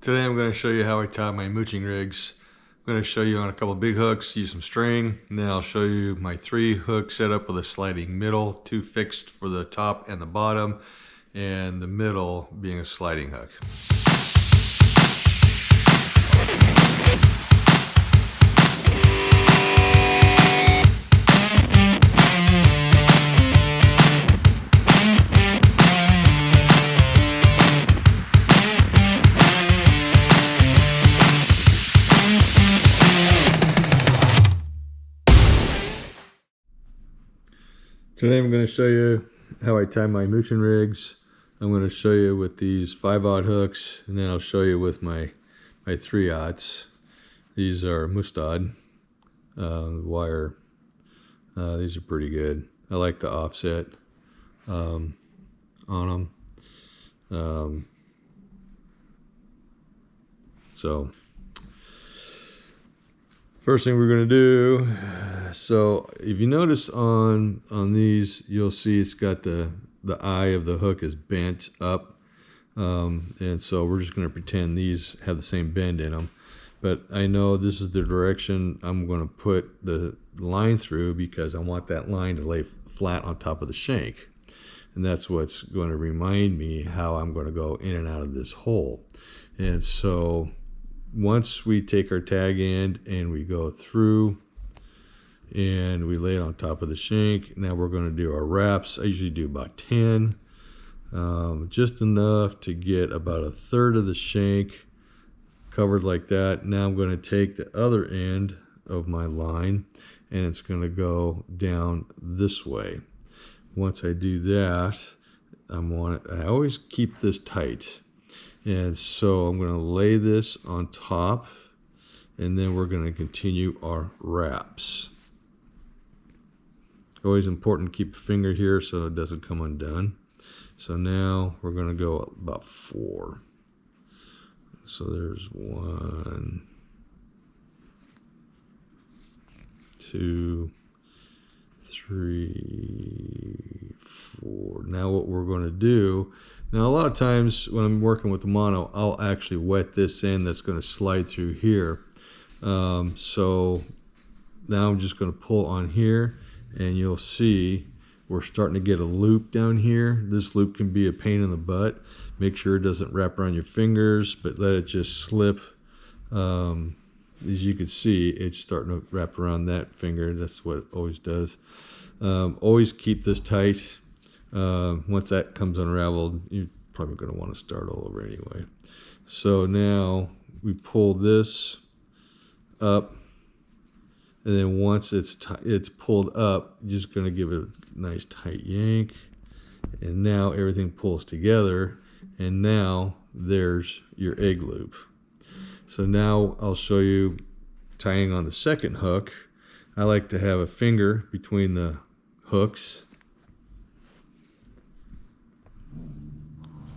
Today I'm going to show you how I tie my mooching rigs. I'm going to show you on a couple big hooks, use some string, and then I'll show you my 3 hook setup with a sliding middle, 2 fixed for the top and the bottom, and the middle being a sliding hook. Today I'm going to show you how I tie my mooching rigs. I'm going to show you with these 5/0 hooks, and then I'll show you with my 3/0. These are Mustad wire. These are pretty good. I like the offset on them. So first thing we're going to do, so if you notice on these, you'll see it's got the eye of the hook is bent up, and so we're just going to pretend these have the same bend in them. But I know this is the direction I'm going to put the line through because I want that line to lay flat on top of the shank, and that's what's going to remind me how I'm going to go in and out of this hole. And so once we take our tag end and we go through and we lay it on top of the shank, now we're going to do our wraps. I usually do about 10, just enough to get about 1/3 of the shank covered like that. Now I'm going to take the other end of my line and it's going to go down this way. Once I do that, I always keep this tight. And so I'm going to lay this on top, and then we're going to continue our wraps. Always important to keep a finger here so it doesn't come undone. So now we're going to go about 4. So there's 1, 2, 3, 4. Now what we're going to do, now a lot of times when I'm working with the mono, I'll actually wet this end that's going to slide through here. So now I'm just going to pull on here, and you'll see we're starting to get a loop down here. This loop can be a pain in the butt. Make sure it doesn't wrap around your fingers, but let it just slip. As you can see, it's starting to wrap around that finger. That's what it always does. Always keep this tight. Once that comes unraveled, you're probably going to want to start all over anyway. So now we pull this up, and then once it's pulled up, you're just going to give it a nice tight yank, and now everything pulls together, and now there's your egg loop. So now I'll show you tying on the second hook. I like to have a finger between the hooks.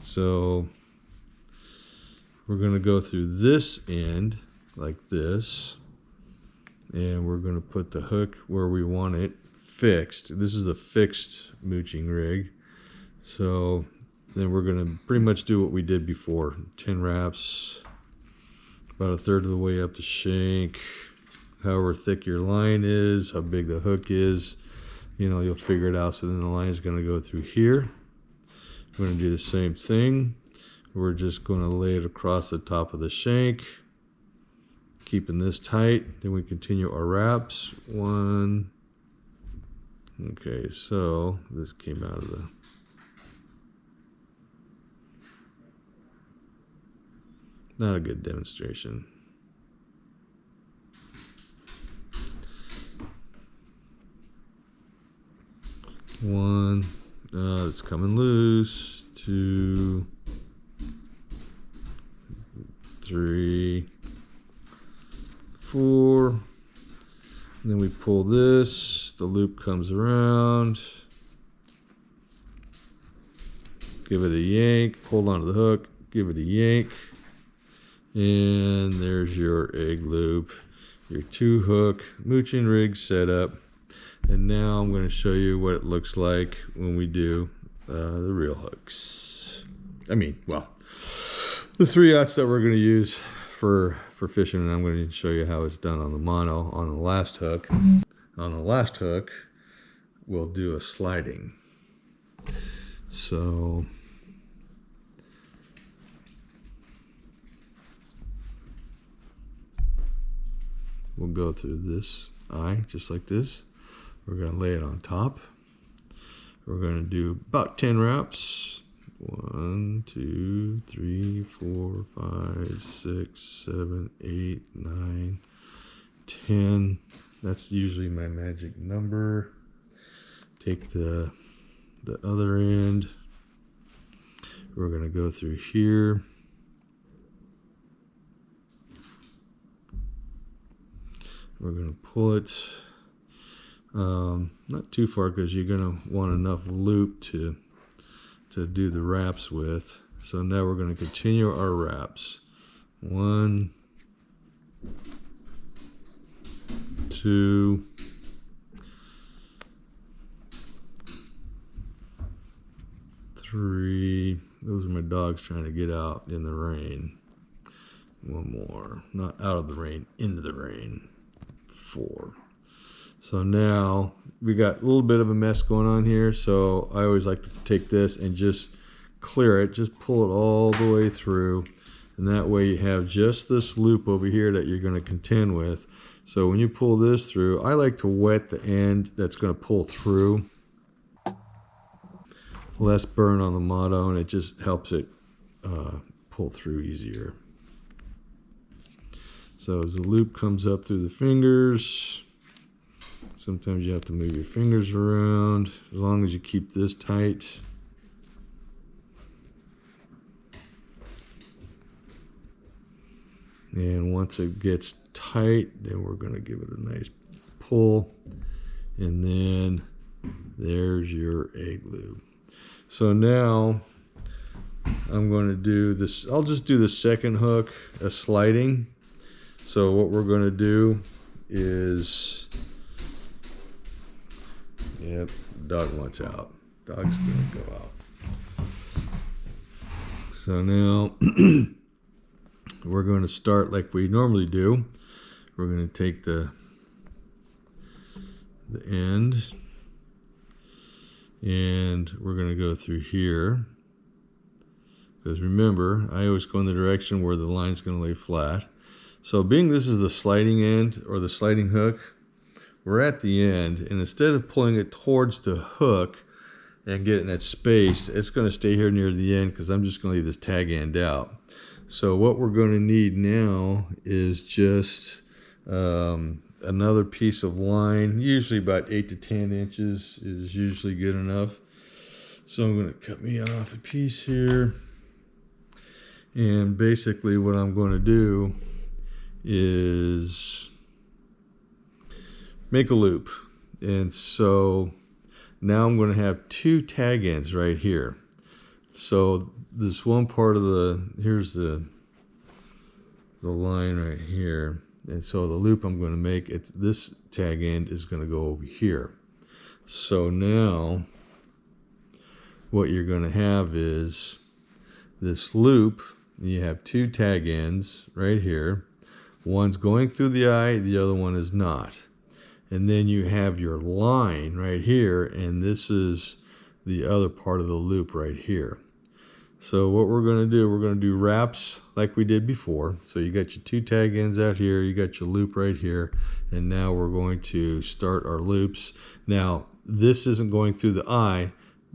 So we're going to go through this end like this, and we're going to put the hook where we want it fixed. This is a fixed mooching rig. So then we're going to pretty much do what we did before. 10 wraps, about 1/3 of the way up the shank. However thick your line is, how big the hook is, you'll figure it out. So then the line is going to go through here. We're going to do the same thing. We're just going to lay it across the top of the shank, keeping this tight. Then we continue our wraps. 1. Okay, so this came out of the... Not a good demonstration. 1. It's coming loose. 2, 3, 4. And then we pull this. The loop comes around. Give it a yank. Hold onto the hook. Give it a yank. And there's your egg loop. Your 2 hook mooching rig setup. And now I'm going to show you what it looks like when we do the real hooks. the 3/0 that we're going to use for fishing, and I'm going to show you how it's done on the mono. On the last hook, we'll do a sliding. So we'll go through this eye just like this. We're going to lay it on top. We're going to do about 10 wraps. 1, 2, 3, 4, 5, 6, 7, 8, 9, 10. That's usually my magic number. Take the other end. We're going to go through here. We're going to pull it not too far, because you're going to want enough loop to do the wraps with. So now we're going to continue our wraps. 1, 2, 3. Those are my dogs trying to get out in the rain. 1 more. Not out of the rain, into the rain. 4. So now we got a little bit of a mess going on here, so I always like to take this and just clear it, just pull it all the way through, and that way you have just this loop over here that you're going to contend with. So when you pull this through, I like to wet the end that's going to pull through. Less burn on the motto, and it just helps it pull through easier. So as the loop comes up through the fingers, sometimes you have to move your fingers around, as long as you keep this tight. And once it gets tight, then we're going to give it a nice pull, and then there's your egg lube. So now I'm going to do this. I'll just do the second hook, a sliding. So what we're going to do is, yep, dog wants out. Dog's going to go out. So now we're going to start like we normally do. We're going to take the end, and we're going to go through here, because remember, I always go in the direction where the line's going to lay flat. So being this is the sliding end, or the sliding hook, we're at the end, and instead of pulling it towards the hook and getting that space, it's going to stay here near the end, because I'm just going to leave this tag end out. So what we're going to need now is just another piece of line. Usually about 8 to 10 inches is usually good enough. So I'm going to cut me off a piece here, and basically what I'm going to do is make a loop. And so now I'm going to have 2 tag ends right here. So this one part of here's the line right here, and so the loop I'm going to make, this tag end is going to go over here. So now what you're going to have is this loop. You have 2 tag ends right here. One's going through the eye, the other one is not. And then you have your line right here, and this is the other part of the loop right here. So what we're going to do wraps like we did before. So you got your 2 tag ends out here, you got your loop right here, and now we're going to start our loops. Now this isn't going through the eye,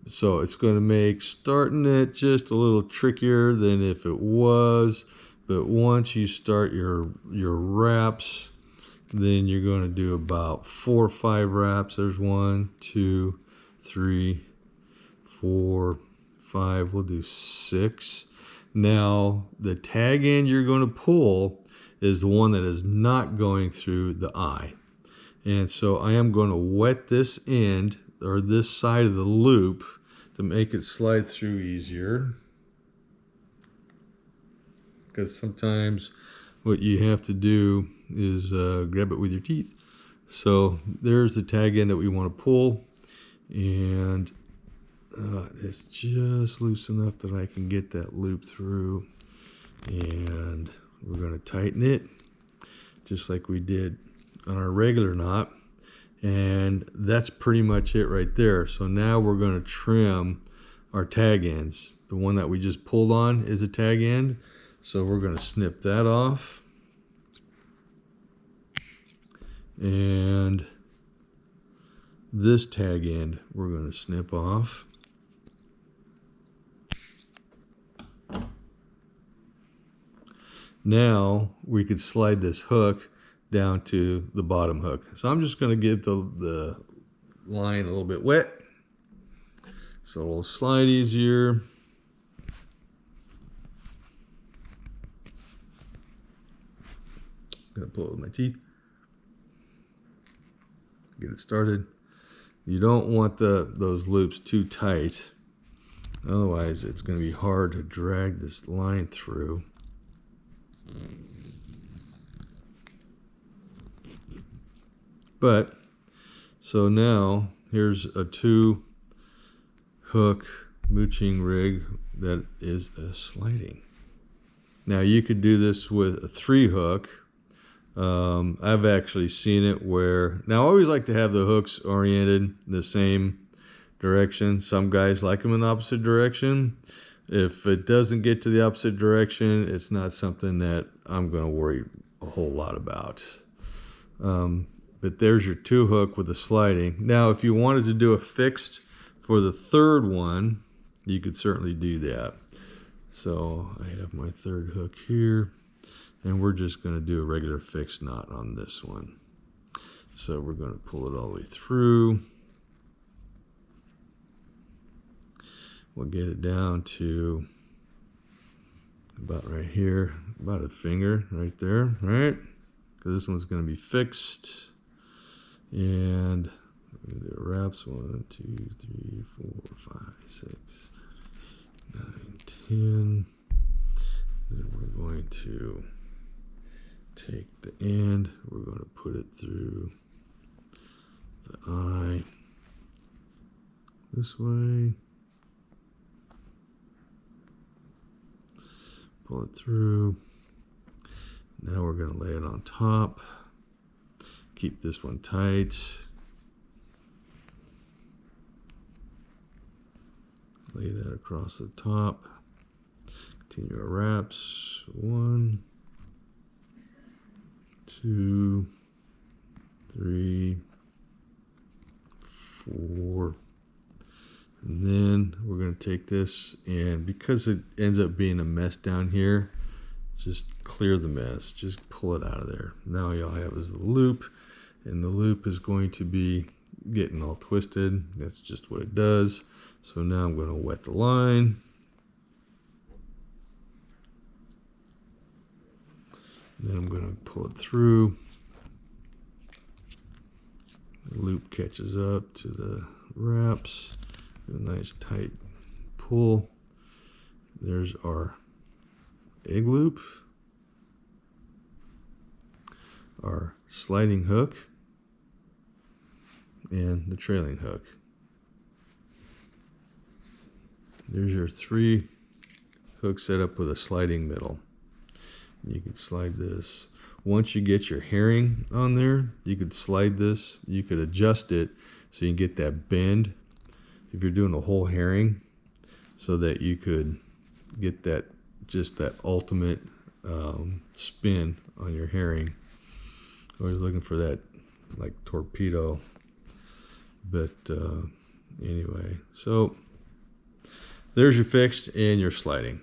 so it's going to make starting it just a little trickier than if it was. But once you start your wraps, then you're going to do about 4 or 5 wraps. There's 1, 2, 3, 4, 5. We'll do 6. Now the tag end you're going to pull is the one that is not going through the eye. And so I am going to wet this end, or this side of the loop, to make it slide through easier. Because sometimes what you have to do is grab it with your teeth. So there's the tag end that we want to pull, and it's just loose enough that I can get that loop through. And we're going to tighten it just like we did on our regular knot. And that's pretty much it right there. So now we're going to trim our tag ends. The one that we just pulled on is a tag end. So we're going to snip that off. And this tag end we're going to snip off. Now we could slide this hook down to the bottom hook. So I'm just going to get the line a little bit wet so it'll slide easier. Gonna pull it with my teeth. Get it started. You don't want those loops too tight, otherwise it's going to be hard to drag this line through. But so now here's a 2-hook mooching rig that is sliding. Now you could do this with a 3-hook. I've actually seen it where, now I always like to have the hooks oriented the same direction. Some guys like them in the opposite direction. If it doesn't get to the opposite direction, it's not something that I'm going to worry a whole lot about. But there's your 2-hook with the sliding. Now, if you wanted to do a fixed for the 3rd one, you could certainly do that. So I have my 3rd hook here, and we're just going to do a regular fixed knot on this one. So we're going to pull it all the way through. We'll get it down to about right here, about a finger right there, right? Because this one's going to be fixed. And we're going to do wraps 1, 2, 3, 4, 5, 6, 9, 10. Then we're going to take the end, we're going to put it through the eye this way. Pull it through. Now we're going to lay it on top. Keep this one tight. Lay that across the top. Continue our wraps. 1, 2, 3, 4. And then we're going to take this, and because it ends up being a mess down here, just clear the mess. Just pull it out of there. Now all you have is the loop, and the loop is going to be getting all twisted. That's just what it does. So now I'm going to wet the line. Then I'm going to pull it through. The loop catches up to the wraps. A nice tight pull. There's our egg loop, our sliding hook, and the trailing hook. There's your 3 hook setup with a sliding middle. You can slide this. Once you get your herring on there, you could slide this. You could adjust it so you can get that bend if you're doing a whole herring, so that you could get that, just that ultimate spin on your herring. Always looking for that like torpedo. But anyway, so there's your fixed and your sliding.